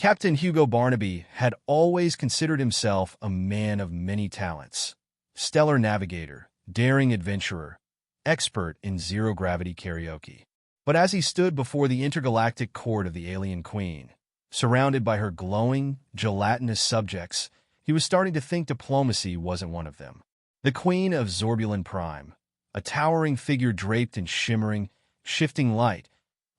Captain Hugo Barnaby had always considered himself a man of many talents. Stellar navigator, daring adventurer, expert in zero-gravity karaoke. But as he stood before the intergalactic court of the alien queen, surrounded by her glowing, gelatinous subjects, he was starting to think diplomacy wasn't one of them. The queen of Zorbulan Prime, a towering figure draped in shimmering, shifting light,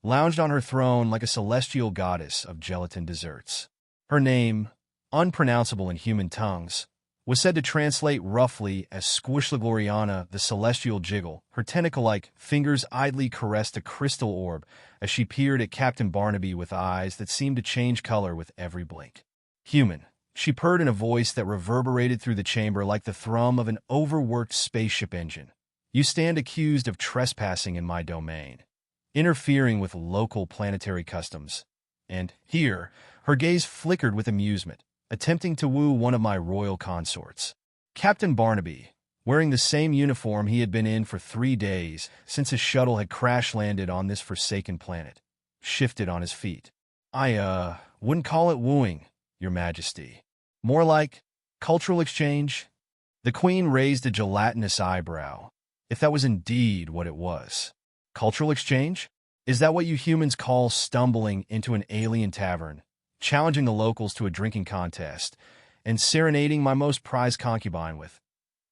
lounged on her throne like a celestial goddess of gelatin desserts. Her name, unpronounceable in human tongues, was said to translate roughly as Squooshla-Gloriana the Celestial Jiggle. Her tentacle-like fingers idly caressed a crystal orb as she peered at Captain Barnaby with eyes that seemed to change color with every blink. Human, she purred in a voice that reverberated through the chamber like the thrum of an overworked spaceship engine. You stand accused of trespassing in my domain, interfering with local planetary customs. And here, her gaze flickered with amusement, attempting to woo one of my royal consorts. Captain Barnaby, wearing the same uniform he had been in for 3 days since his shuttle had crash-landed on this forsaken planet, shifted on his feet. I wouldn't call it wooing, Your Majesty. More like cultural exchange. The Queen raised a gelatinous eyebrow, if that was indeed what it was. Cultural exchange? Is that what you humans call stumbling into an alien tavern, challenging the locals to a drinking contest, and serenading my most prized concubine with?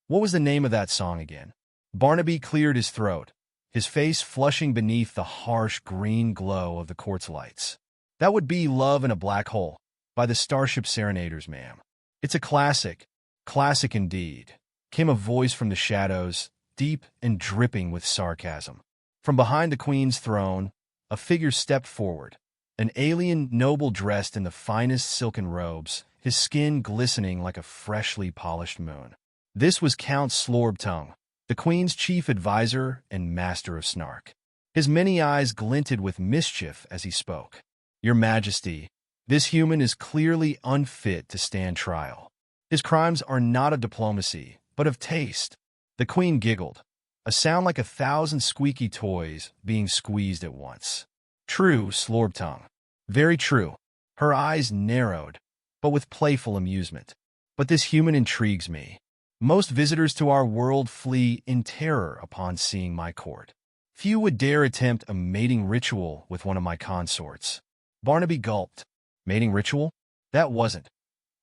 What was the name of that song again? Barnaby cleared his throat, his face flushing beneath the harsh green glow of the court's lights. That would be Love in a Black Hole, by the Starship Serenaders, ma'am. It's a classic, classic indeed, came a voice from the shadows, deep and dripping with sarcasm. From behind the Queen's throne, a figure stepped forward, an alien noble dressed in the finest silken robes, his skin glistening like a freshly polished moon. This was Count Slorbtongue, the Queen's chief advisor and master of snark. His many eyes glinted with mischief as he spoke. Your Majesty, this human is clearly unfit to stand trial. His crimes are not of diplomacy, but of taste. The Queen giggled, a sound like 1,000 squeaky toys being squeezed at once. True, Slorbtongue. Very true. Her eyes narrowed, but with playful amusement. But this human intrigues me. Most visitors to our world flee in terror upon seeing my court. Few would dare attempt a mating ritual with one of my consorts. Barnaby gulped. Mating ritual? That wasn't.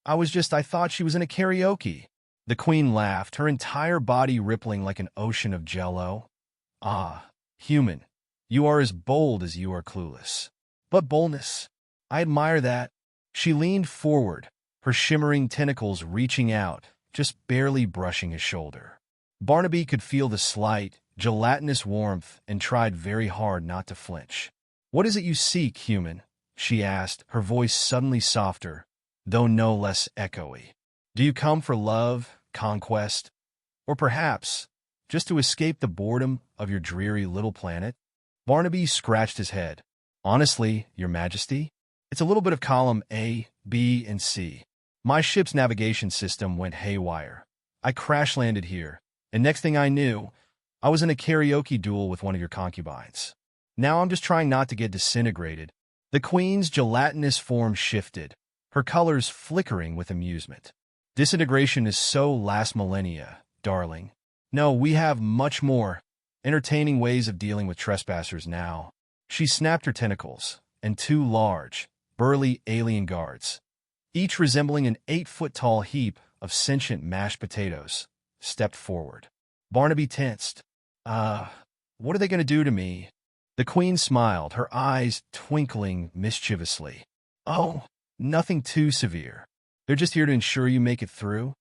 I thought she was in a karaoke. The Queen laughed, her entire body rippling like an ocean of jello. Ah, human, you are as bold as you are clueless. But boldness, I admire that. She leaned forward, her shimmering tentacles reaching out, just barely brushing his shoulder. Barnaby could feel the slight, gelatinous warmth and tried very hard not to flinch. What is it you seek, human? She asked, her voice suddenly softer, though no less echoey. Do you come for love, conquest, or perhaps just to escape the boredom of your dreary little planet? Barnaby scratched his head. Honestly, Your Majesty, it's a little bit of column A, B, and C. My ship's navigation system went haywire. I crash-landed here, and next thing I knew, I was in a karaoke duel with one of your concubines. Now I'm just trying not to get disintegrated. The Queen's gelatinous form shifted, her colors flickering with amusement. Disintegration is so last millennia, darling. No, we have much more entertaining ways of dealing with trespassers now. She snapped her tentacles, and 2 large, burly alien guards, each resembling an 8-foot-tall heap of sentient mashed potatoes, stepped forward. Barnaby tensed. What are they going to do to me? The Queen smiled, her eyes twinkling mischievously. Oh, nothing too severe. They're just here to ensure you make it through.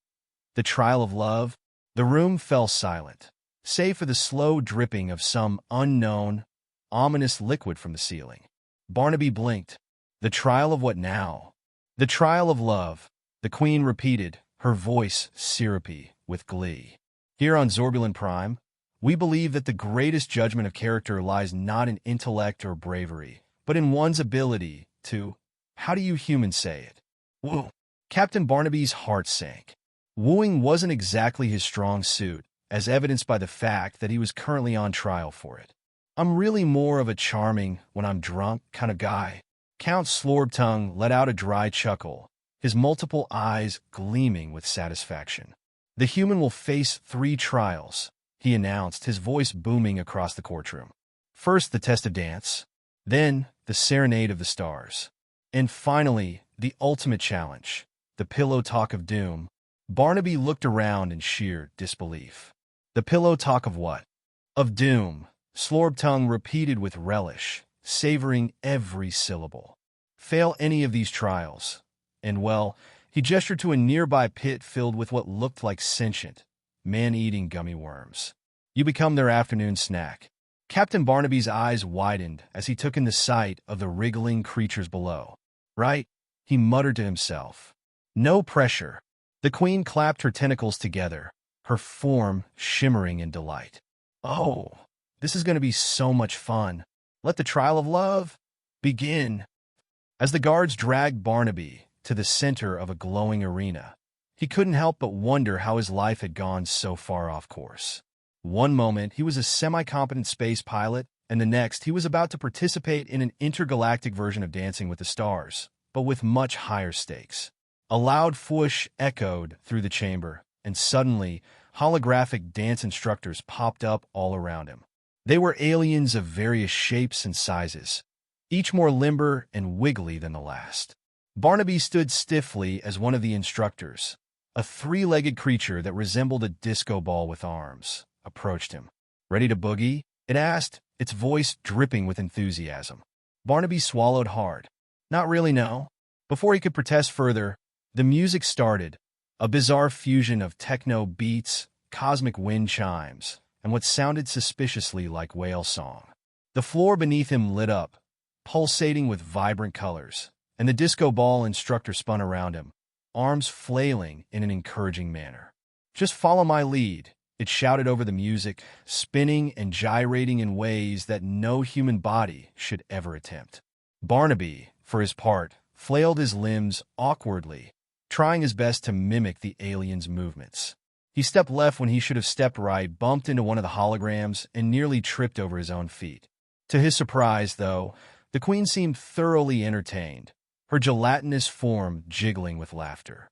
The trial of love. The room fell silent, save for the slow dripping of some unknown, ominous liquid from the ceiling. Barnaby blinked. The trial of what now? The trial of love, the Queen repeated, her voice syrupy with glee. Here on Zorbulan Prime, we believe that the greatest judgment of character lies not in intellect or bravery, but in one's ability to, how do you humans say it? Woo. Captain Barnaby's heart sank. Wooing wasn't exactly his strong suit, as evidenced by the fact that he was currently on trial for it. I'm really more of a charming, when I'm drunk, kind of guy. Count Slorbtongue let out a dry chuckle, his multiple eyes gleaming with satisfaction. "The human will face 3 trials," he announced, his voice booming across the courtroom. "First, the test of dance, then the serenade of the stars, and finally, the ultimate challenge, the pillow talk of doom." Barnaby looked around in sheer disbelief. "The pillow talk of what?" "Of doom," Slorbtongue repeated with relish, savoring every syllable. "Fail any of these trials, and well," he gestured to a nearby pit filled with what looked like sentient, man-eating gummy worms. "You become their afternoon snack." Captain Barnaby's eyes widened as he took in the sight of the wriggling creatures below. "Right," he muttered to himself. "No pressure." The queen clapped her tentacles together, her form shimmering in delight. "Oh, this is going to be so much fun. Let the trial of love begin." As the guards dragged Barnaby to the center of a glowing arena, he couldn't help but wonder how his life had gone so far off course. One moment, he was a semi-competent space pilot, and the next, he was about to participate in an intergalactic version of Dancing with the Stars, but with much higher stakes. A loud whoosh echoed through the chamber, and suddenly, holographic dance instructors popped up all around him. They were aliens of various shapes and sizes, each more limber and wiggly than the last. Barnaby stood stiffly as one of the instructors, a 3-legged creature that resembled a disco ball with arms, approached him. "Ready to boogie?" it asked, its voice dripping with enthusiasm. Barnaby swallowed hard. "Not really, no." Before he could protest further, the music started, a bizarre fusion of techno beats, cosmic wind chimes, and what sounded suspiciously like whale song. The floor beneath him lit up, pulsating with vibrant colors, and the disco ball instructor spun around him, arms flailing in an encouraging manner. "Just follow my lead," it shouted over the music, spinning and gyrating in ways that no human body should ever attempt. Barnaby, for his part, flailed his limbs awkwardly, trying his best to mimic the alien's movements. He stepped left when he should have stepped right, bumped into one of the holograms, and nearly tripped over his own feet. To his surprise, though, the queen seemed thoroughly entertained, her gelatinous form jiggling with laughter.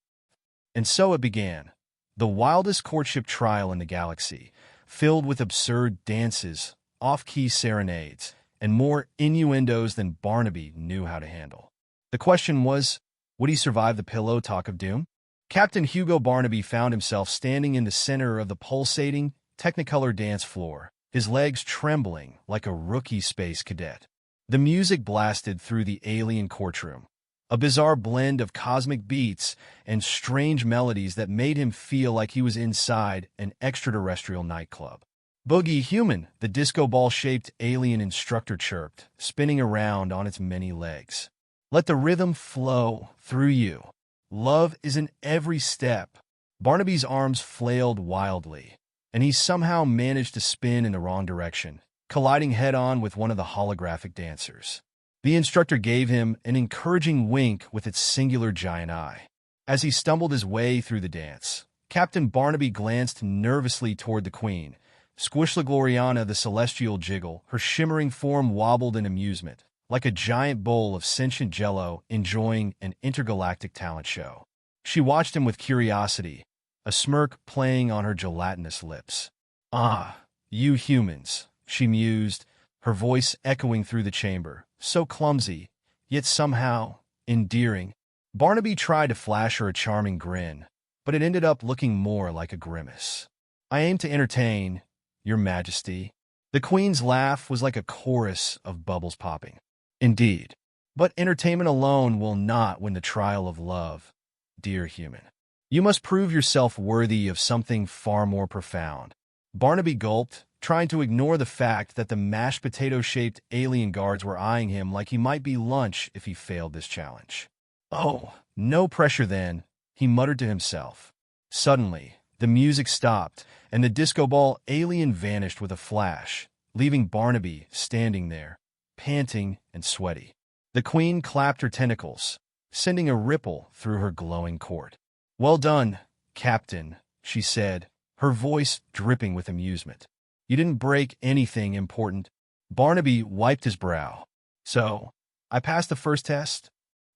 And so it began, the wildest courtship trial in the galaxy, filled with absurd dances, off-key serenades, and more innuendos than Barnaby knew how to handle. The question was, would he survive the pillow talk of doom? Captain Hugo Barnaby found himself standing in the center of the pulsating, technicolor dance floor, his legs trembling like a rookie space cadet. The music blasted through the alien courtroom, a bizarre blend of cosmic beats and strange melodies that made him feel like he was inside an extraterrestrial nightclub. "Boogie human," the disco ball-shaped alien instructor chirped, spinning around on its many legs. "Let the rhythm flow through you. Love is in every step." Barnaby's arms flailed wildly, and he somehow managed to spin in the wrong direction, colliding head-on with one of the holographic dancers. The instructor gave him an encouraging wink with its singular giant eye. As he stumbled his way through the dance, Captain Barnaby glanced nervously toward the queen, Squooshla-Gloriana the Celestial Jiggle. Her shimmering form wobbled in amusement, like a giant bowl of sentient jello enjoying an intergalactic talent show. She watched him with curiosity, a smirk playing on her gelatinous lips. "Ah, you humans," she mused, her voice echoing through the chamber, so clumsy, yet somehow endearing. Barnaby tried to flash her a charming grin, but it ended up looking more like a grimace. "I aim to entertain, Your Majesty." The queen's laugh was like a chorus of bubbles popping. "Indeed. But entertainment alone will not win the trial of love, dear human. You must prove yourself worthy of something far more profound." Barnaby gulped, trying to ignore the fact that the mashed potato-shaped alien guards were eyeing him like he might be lunch if he failed this challenge. "Oh, no pressure then," he muttered to himself. Suddenly, the music stopped, and the disco ball alien vanished with a flash, leaving Barnaby standing there, panting and sweaty. The queen clapped her tentacles, sending a ripple through her glowing court. "Well done, Captain," she said, her voice dripping with amusement. "You didn't break anything important." Barnaby wiped his brow. "So, I passed the first test.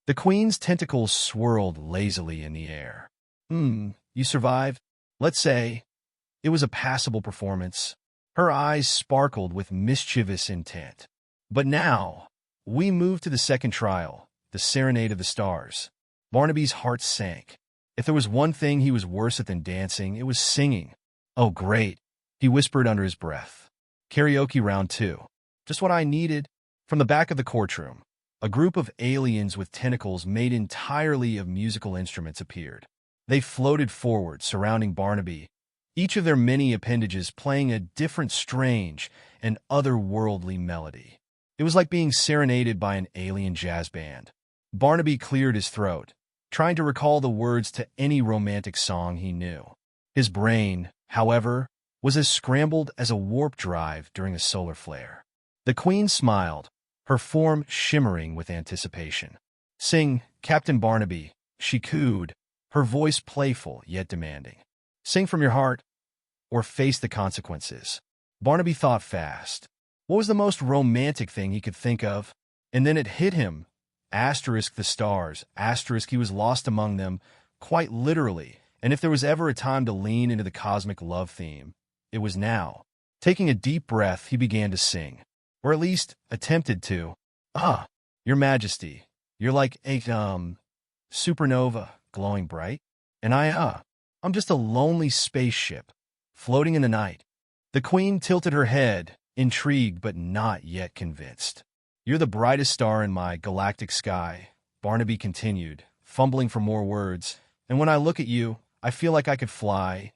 The queen's tentacles swirled lazily in the air. You survived? Let's say. It was a passable performance. Her eyes sparkled with mischievous intent. But now, we move to the second trial, the Serenade of the Stars. Barnaby's heart sank. If there was one thing he was worse at than dancing, it was singing. Oh, great, he whispered under his breath. Karaoke round 2. Just what I needed. From the back of the courtroom, a group of aliens with tentacles made entirely of musical instruments appeared. They floated forward, surrounding Barnaby, each of their many appendages playing a different strange and otherworldly melody. It was like being serenaded by an alien jazz band. Barnaby cleared his throat, trying to recall the words to any romantic song he knew. His brain, however, was as scrambled as a warp drive during a solar flare. The queen smiled, her form shimmering with anticipation. Sing, Captain Barnaby, she cooed, her voice playful yet demanding. Sing from your heart, or face the consequences. Barnaby thought fast. What was the most romantic thing he could think of? And then it hit him. Asterisk the stars, asterisk he was lost among them, quite literally, and if there was ever a time to lean into the cosmic love theme, it was now. Taking a deep breath, he began to sing, or at least attempted to. Your Majesty, you're like a, supernova, glowing bright, and I'm just a lonely spaceship, floating in the night. The queen tilted her head, intrigued but not yet convinced. You're the brightest star in my galactic sky, Barnaby continued, fumbling for more words, and when I look at you, I feel like I could fly,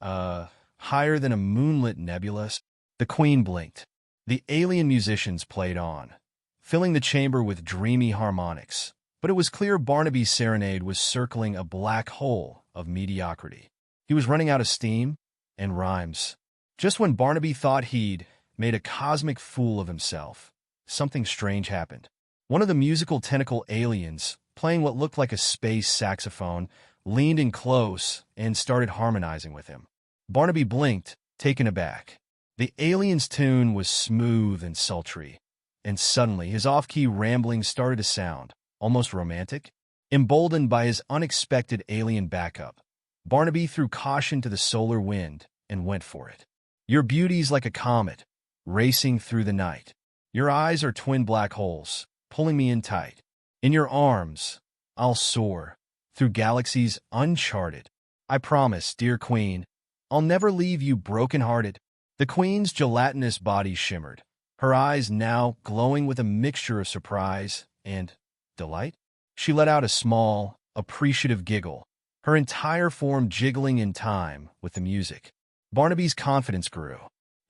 higher than a moonlit nebula. The queen blinked. The alien musicians played on, filling the chamber with dreamy harmonics, but it was clear Barnaby's serenade was circling a black hole of mediocrity. He was running out of steam and rhymes. Just when Barnaby thought he'd made a cosmic fool of himself, something strange happened. One of the musical tentacle aliens, playing what looked like a space saxophone, leaned in close and started harmonizing with him. Barnaby blinked, taken aback. The alien's tune was smooth and sultry, and suddenly his off-key ramblings started to sound, almost romantic. Emboldened by his unexpected alien backup, Barnaby threw caution to the solar wind and went for it. Your beauty's like a comet, racing through the night. Your eyes are twin black holes, pulling me in tight. In your arms, I'll soar, through galaxies uncharted. I promise, dear queen, I'll never leave you broken-hearted. The queen's gelatinous body shimmered, her eyes now glowing with a mixture of surprise and delight. She let out a small, appreciative giggle, her entire form jiggling in time with the music. Barnaby's confidence grew.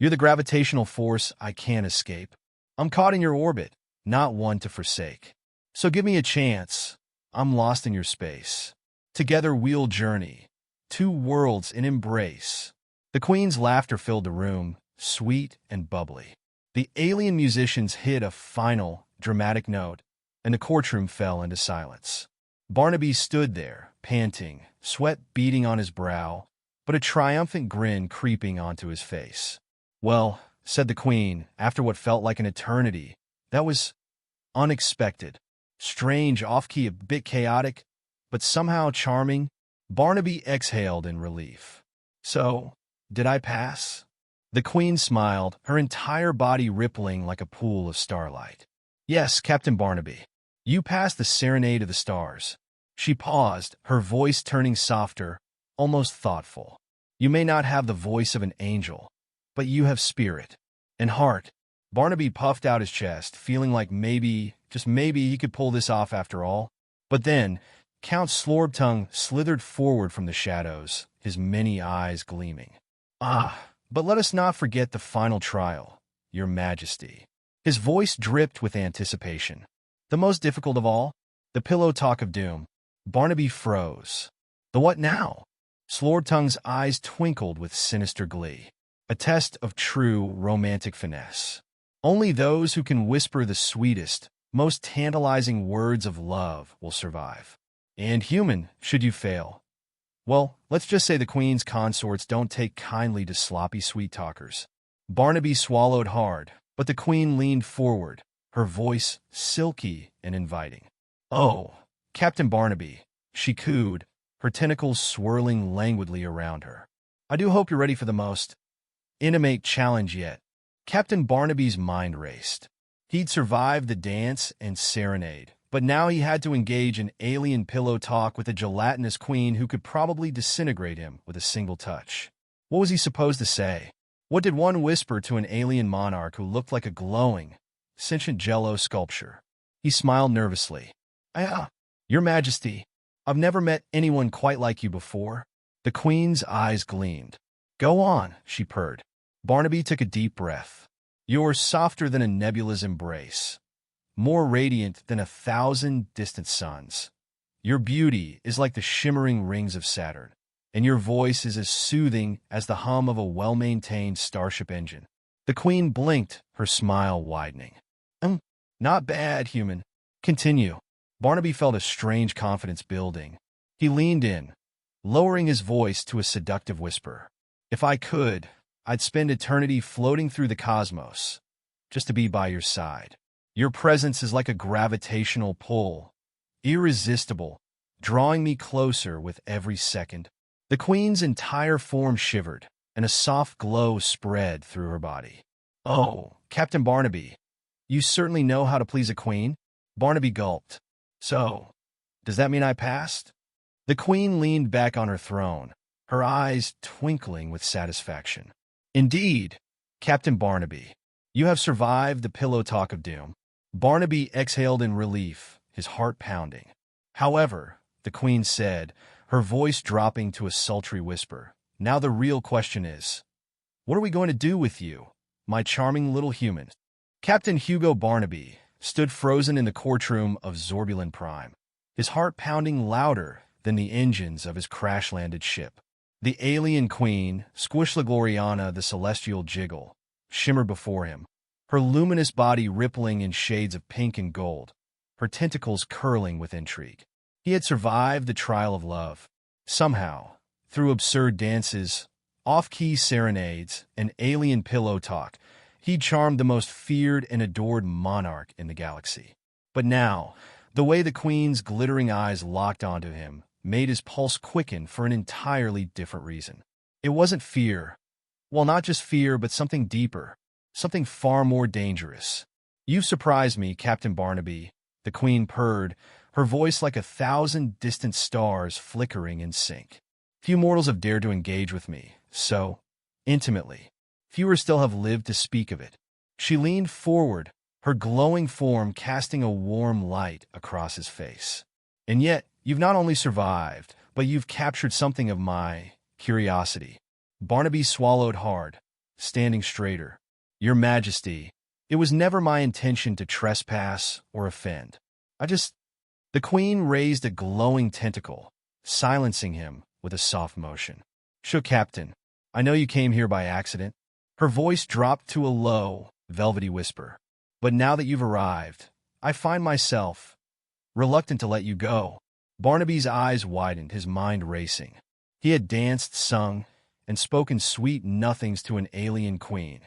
You're the gravitational force I can't escape. I'm caught in your orbit, not one to forsake. So give me a chance. I'm lost in your space. Together we'll journey, 2 worlds in embrace. The queen's laughter filled the room, sweet and bubbly. The alien musicians hit a final, dramatic note, and the courtroom fell into silence. Barnaby stood there, panting, sweat beading on his brow, but a triumphant grin creeping onto his face. Well, said the queen, after what felt like an eternity, that was unexpected. Strange, off-key, a bit chaotic, but somehow charming. Barnaby exhaled in relief. So, did I pass? The queen smiled, her entire body rippling like a pool of starlight. Yes, Captain Barnaby. You passed the Serenade of the Stars. She paused, her voice turning softer, almost thoughtful. You may not have the voice of an angel, but you have spirit and heart. Barnaby puffed out his chest, feeling like maybe, just maybe, he could pull this off after all. But then, Count Slorbtongue slithered forward from the shadows, his many eyes gleaming. But let us not forget the final trial, Your Majesty. His voice dripped with anticipation. The most difficult of all, the pillow talk of doom. Barnaby froze. The what now? Slorbtongue's eyes twinkled with sinister glee. A test of true romantic finesse. Only those who can whisper the sweetest, most tantalizing words of love will survive. And human, should you fail. Well, let's just say the queen's consorts don't take kindly to sloppy sweet talkers. Barnaby swallowed hard, but the queen leaned forward, her voice silky and inviting. "Oh, Captain Barnaby," she cooed, her tentacles swirling languidly around her. "I do hope you're ready for the most intimate challenge yet." Captain Barnaby's mind raced. He'd survived the dance and serenade, but now he had to engage in alien pillow talk with a gelatinous queen who could probably disintegrate him with a single touch. What was he supposed to say? What did one whisper to an alien monarch who looked like a glowing, sentient jello sculpture? He smiled nervously. Your Majesty, I've never met anyone quite like you before." The queen's eyes gleamed. "Go on," she purred. Barnaby took a deep breath. "You're softer than a nebula's embrace, more radiant than 1,000 distant suns. Your beauty is like the shimmering rings of Saturn, and your voice is as soothing as the hum of a well-maintained starship engine." The queen blinked, her smile widening. Not bad, human. Continue." Barnaby felt a strange confidence building. He leaned in, lowering his voice to a seductive whisper. "If I could, I'd spend eternity floating through the cosmos, just to be by your side. Your presence is like a gravitational pull, irresistible, drawing me closer with every second." The queen's entire form shivered, and a soft glow spread through her body. "Oh, Captain Barnaby, you certainly know how to please a queen." Barnaby gulped. "So, does that mean I passed?" The queen leaned back on her throne, her eyes twinkling with satisfaction. "Indeed, Captain Barnaby, you have survived the pillow talk of doom." Barnaby exhaled in relief, his heart pounding. "However," the queen said, her voice dropping to a sultry whisper, "now the real question is, what are we going to do with you, my charming little human?" Captain Hugo Barnaby stood frozen in the courtroom of Zorbulan Prime, his heart pounding louder than the engines of his crash-landed ship. The alien queen, Squooshla-Gloriana the Celestial Jiggle, shimmered before him, her luminous body rippling in shades of pink and gold, her tentacles curling with intrigue. He had survived the trial of love. Somehow, through absurd dances, off-key serenades, and alien pillow talk, he charmed the most feared and adored monarch in the galaxy. But now, the way the queen's glittering eyes locked onto him made his pulse quicken for an entirely different reason. It wasn't fear. Well, not just fear, but something deeper, something far more dangerous. "You've surprised me, Captain Barnaby," the queen purred, her voice like 1,000 distant stars flickering in sync. "Few mortals have dared to engage with me so intimately. Fewer still have lived to speak of it." She leaned forward, her glowing form casting a warm light across his face. "And yet, you've not only survived, but you've captured something of my curiosity." Barnaby swallowed hard, standing straighter. "Your Majesty, it was never my intention to trespass or offend. The queen raised a glowing tentacle, silencing him with a soft motion. "Captain, I know you came here by accident." Her voice dropped to a low, velvety whisper. "But now that you've arrived, I find myself reluctant to let you go." Barnaby's eyes widened, his mind racing. He had danced, sung, and spoken sweet nothings to an alien queen,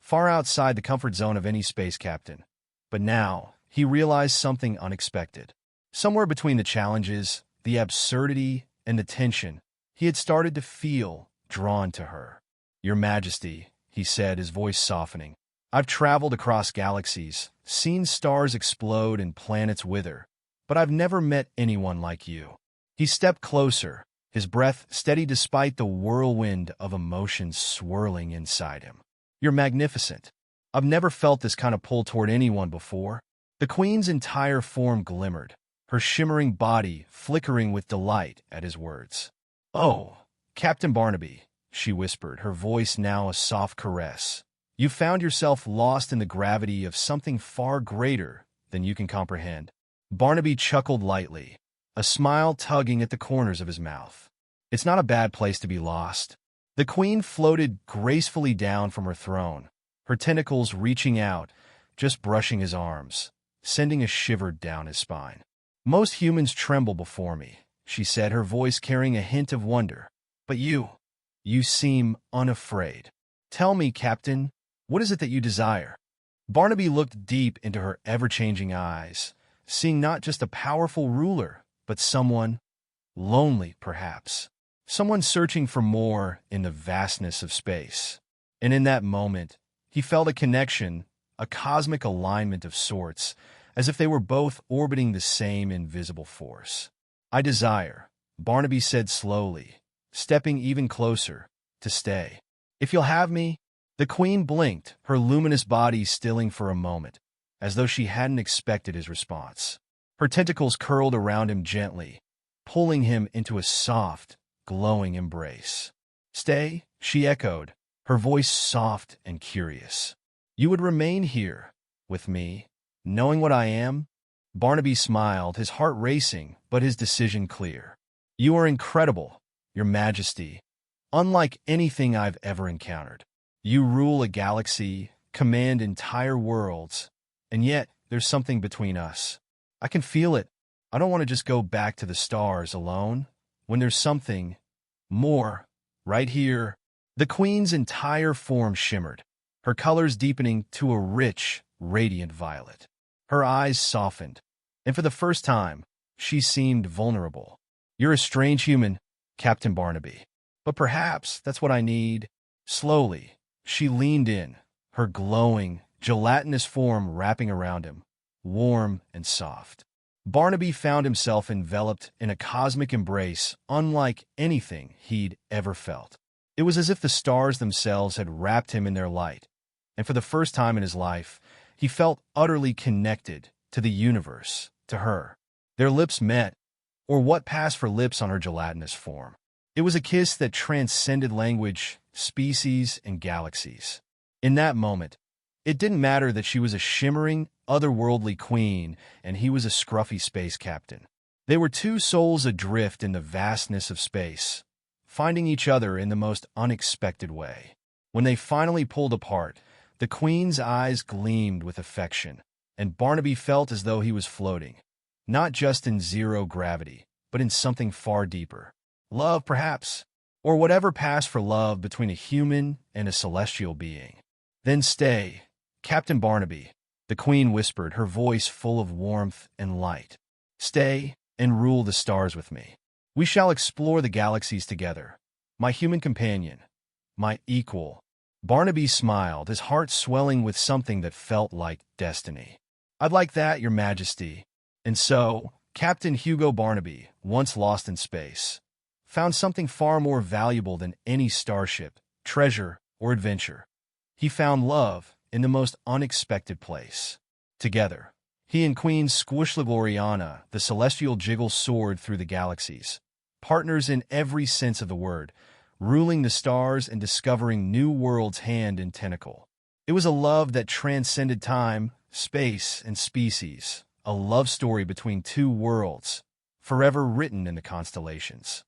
far outside the comfort zone of any space captain. But now, he realized something unexpected. Somewhere between the challenges, the absurdity, and the tension, he had started to feel drawn to her. "Your Majesty," he said, his voice softening, "I've traveled across galaxies, seen stars explode and planets wither, but I've never met anyone like you." He stepped closer, his breath steady despite the whirlwind of emotions swirling inside him. "You're magnificent. I've never felt this kind of pull toward anyone before." The queen's entire form glimmered, her shimmering body flickering with delight at his words. "Oh, Captain Barnaby," she whispered, her voice now a soft caress. "You found yourself lost in the gravity of something far greater than you can comprehend." Barnaby chuckled lightly, a smile tugging at the corners of his mouth. "It's not a bad place to be lost." The queen floated gracefully down from her throne, her tentacles reaching out, just brushing his arms, sending a shiver down his spine. "Most humans tremble before me," she said, her voice carrying a hint of wonder. "But you seem unafraid. Tell me, Captain, what is it that you desire?" Barnaby looked deep into her ever-changing eyes, seeing not just a powerful ruler, but someone lonely, perhaps. Someone searching for more in the vastness of space. And in that moment, he felt a connection, a cosmic alignment of sorts, as if they were both orbiting the same invisible force. I desire, Barnaby said slowly, stepping even closer, to stay. If you'll have me. The queen blinked, her luminous body stilling for a moment, as though she hadn't expected his response. Her tentacles curled around him gently, pulling him into a soft, glowing embrace. Stay, she echoed, her voice soft and curious. You would remain here, with me, knowing what I am? Barnaby smiled, his heart racing, but his decision clear. You are incredible, Your Majesty, unlike anything I've ever encountered. You rule a galaxy, command entire worlds, and yet there's something between us. I can feel it. I don't want to just go back to the stars alone, when there's something more, right here. The queen's entire form shimmered, her colors deepening to a rich, radiant violet. Her eyes softened, and for the first time, she seemed vulnerable. You're a strange human, Captain Barnaby, but perhaps that's what I need. Slowly, she leaned in, her glowing, gelatinous form wrapping around him, warm and soft. Barnaby found himself enveloped in a cosmic embrace unlike anything he'd ever felt. It was as if the stars themselves had wrapped him in their light, and for the first time in his life, he felt utterly connected to the universe, to her. Their lips met, or what passed for lips on her gelatinous form. It was a kiss that transcended language, species, and galaxies. In that moment, it didn't matter that she was a shimmering, otherworldly queen and he was a scruffy space captain. They were two souls adrift in the vastness of space, finding each other in the most unexpected way. When they finally pulled apart, the queen's eyes gleamed with affection, and Barnaby felt as though he was floating, not just in zero gravity, but in something far deeper. Love, perhaps, or whatever passed for love between a human and a celestial being. Then stay, Captain Barnaby, the queen whispered, her voice full of warmth and light. Stay and rule the stars with me. We shall explore the galaxies together, my human companion, my equal. Barnaby smiled, his heart swelling with something that felt like destiny. I'd like that, Your Majesty. And so, Captain Hugo Barnaby, once lost in space, found something far more valuable than any starship, treasure, or adventure. He found love in the most unexpected place. Together, he and Queen Squooshla-Gloriana the Celestial Jiggle soared through the galaxies, partners in every sense of the word, ruling the stars and discovering new worlds hand in tentacle. It was a love that transcended time, space, and species, a love story between two worlds, forever written in the constellations.